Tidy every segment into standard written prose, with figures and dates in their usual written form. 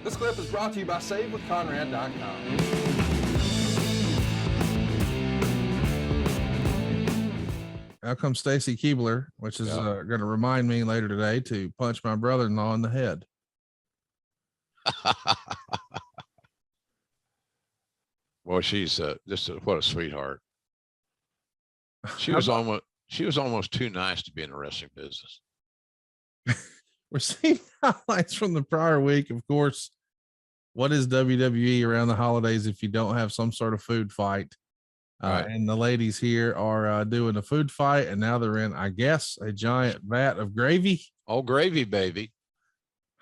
This clip is brought to you by SaveWithConrad.com. Out comes Stacy Keibler, which is going to remind me later today to punch my brother-in-law in the head. Well, she's what a sweetheart. She was almost too nice to be in the wrestling business. We're seeing highlights from the prior week. Of course, what is WWE around the holidays if you don't have some sort of food fight? Right. And the ladies here are doing a food fight, and now they're in, I guess, a giant vat of gravy. Oh, gravy, baby.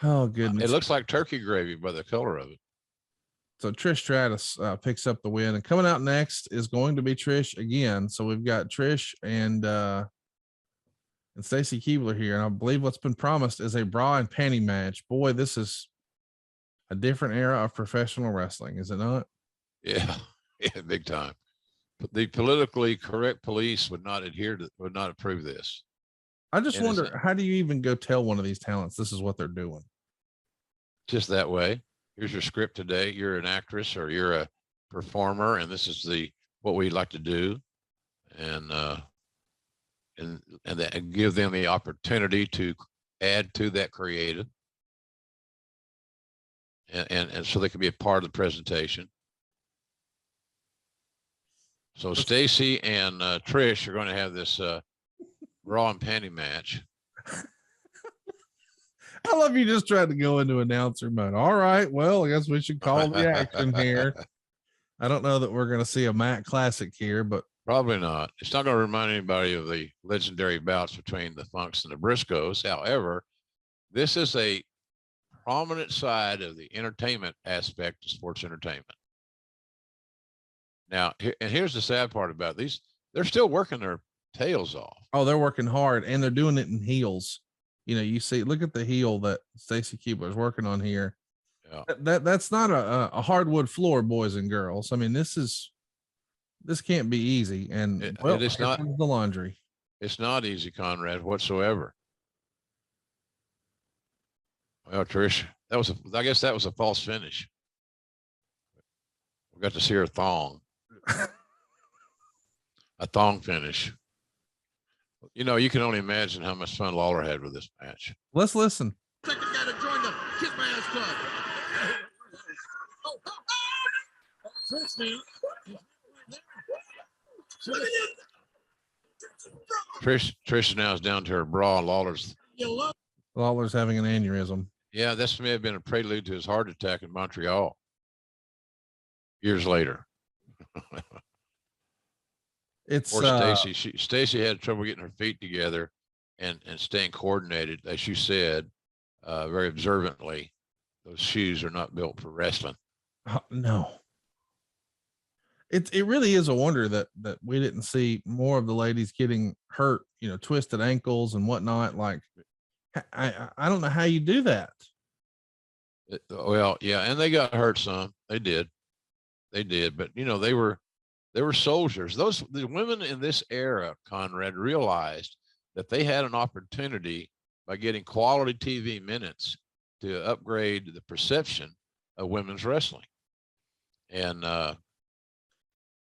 Oh, goodness. It looks like turkey gravy by the color of it. So Trish Stratus picks up the win, and coming out next is going to be Trish again. So we've got Trish and Stacy Keibler here, and I believe what's been promised is a bra and panty match. Boy, this is a different era of professional wrestling, is it not? Yeah, big time. But the politically correct police would not approve this. I just wonder, how do you even go tell one of these talents this is what they're doing? Just that way. Here's your script today. You're an actress or you're a performer, and this is what we'd like to do, and give them the opportunity to add to that creative, and so they can be a part of the presentation. So Stacy and Trish are going to have this bra and panty match. I love you just trying to go into announcer mode. All right, well, I guess we should call the action here. I don't know that we're going to see a Matt Classic here, but probably not. It's not going to remind anybody of the legendary bouts between the Funks and the Briscoes. However, this is a prominent side of the entertainment aspect of sports entertainment. Now, and here's the sad part about these. They're still working their tails off. Oh, they're working hard, and they're doing it in heels. You know, you see, look at the heel that Stacy Keibler is working on here. Yeah. That's not a hardwood floor, boys and girls. I mean, this can't be easy. And it is not the laundry. It's not easy, Conrad, whatsoever. Well, Trish, I guess that was a false finish. We got to see her thong. A thong finish. You know, you can only imagine how much fun Lawler had with this match. Let's listen. Second guy to join the Kiss My Ass Club. Trish now is down to her bra. Lawler's having an aneurysm. Yeah, this may have been a prelude to his heart attack in Montreal years later. It's Stacy had trouble getting her feet together and staying coordinated, as you said, very observantly. Those shoes are not built for wrestling. No. It really is a wonder that we didn't see more of the ladies getting hurt, you know, twisted ankles and whatnot. Like, I don't know how you do that. Well, yeah, and they got hurt some. They did, but you know, they were soldiers. The women in this era, Conrad, realized that they had an opportunity by getting quality TV minutes to upgrade the perception of women's wrestling. And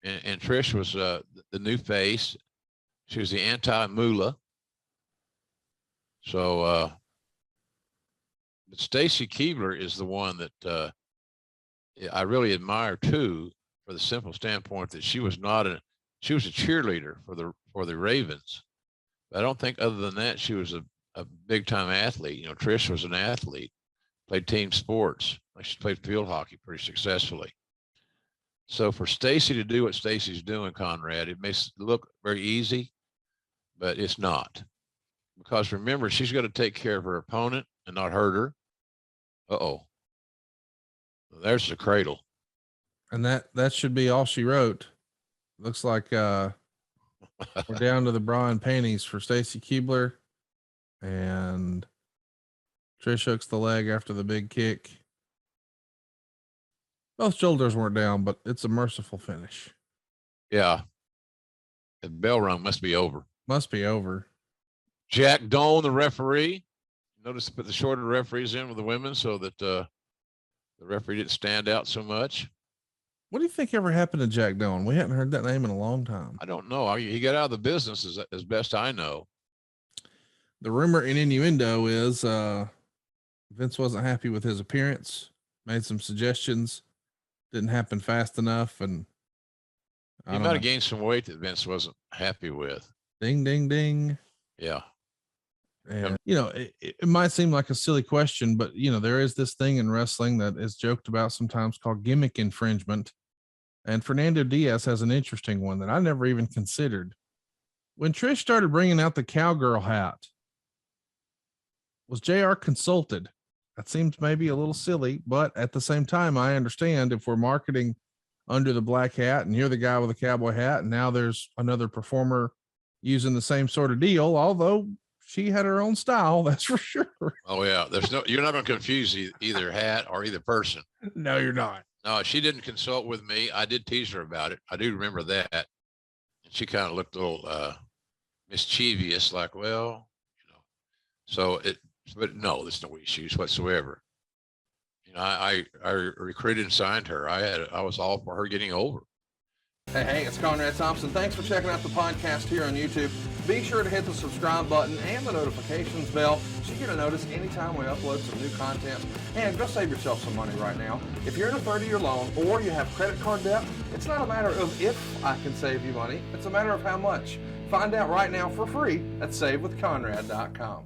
Trish was the new face. She was the anti-Moolah. So, but Stacy Keibler is the one that I really admire too, for the simple standpoint that she was a cheerleader for the Ravens. But I don't think other than that, she was a big time athlete. You know, Trish was an athlete, played team sports. She played field hockey pretty successfully. So for Stacy to do what Stacy's doing, Conrad, it may look very easy, but it's not. Because remember, she's got to take care of her opponent and not hurt her. Uh-oh. There's the cradle. And that should be all she wrote. Looks like we're down to the bra and panties for Stacy Keibler. And Trish hooks the leg after the big kick. Both shoulders weren't down, but it's a merciful finish. Yeah. The bell rung must be over. Must be over. Jack Doan, the referee. Notice to put the shorter referees in with the women so that the referee didn't stand out so much. What do you think ever happened to Jack Dillon? We hadn't heard that name in a long time. I don't know. He got out of the business as best I know. The rumor and innuendo is Vince wasn't happy with his appearance, made some suggestions, didn't happen fast enough, and he might have gained some weight that Vince wasn't happy with. Ding, ding, ding. Yeah. And, you know, it might seem like a silly question, but, you know, there is this thing in wrestling that is joked about sometimes called gimmick infringement. And Fernando Diaz has an interesting one that I never even considered. When Trish started bringing out the cowgirl hat, was JR consulted? That seems maybe a little silly, but at the same time, I understand if we're marketing under the black hat and you're the guy with a cowboy hat, and now there's another performer using the same sort of deal, although she had her own style, that's for sure. Oh yeah. You're not going to confuse either hat or either person. No, you're not. No, she didn't consult with me. I did tease her about it. I do remember that. And she kind of looked a little mischievous, like, well, you know, but no, there's no issues whatsoever. You know, I recruited and signed her. I was all for her getting over. Hey, it's Conrad Thompson. Thanks for checking out the podcast here on YouTube. Be sure to hit the subscribe button and the notifications bell so you get a notice anytime we upload some new content. And go save yourself some money right now. If you're in a 30-year loan or you have credit card debt, it's not a matter of if I can save you money. It's a matter of how much. Find out right now for free at SaveWithConrad.com.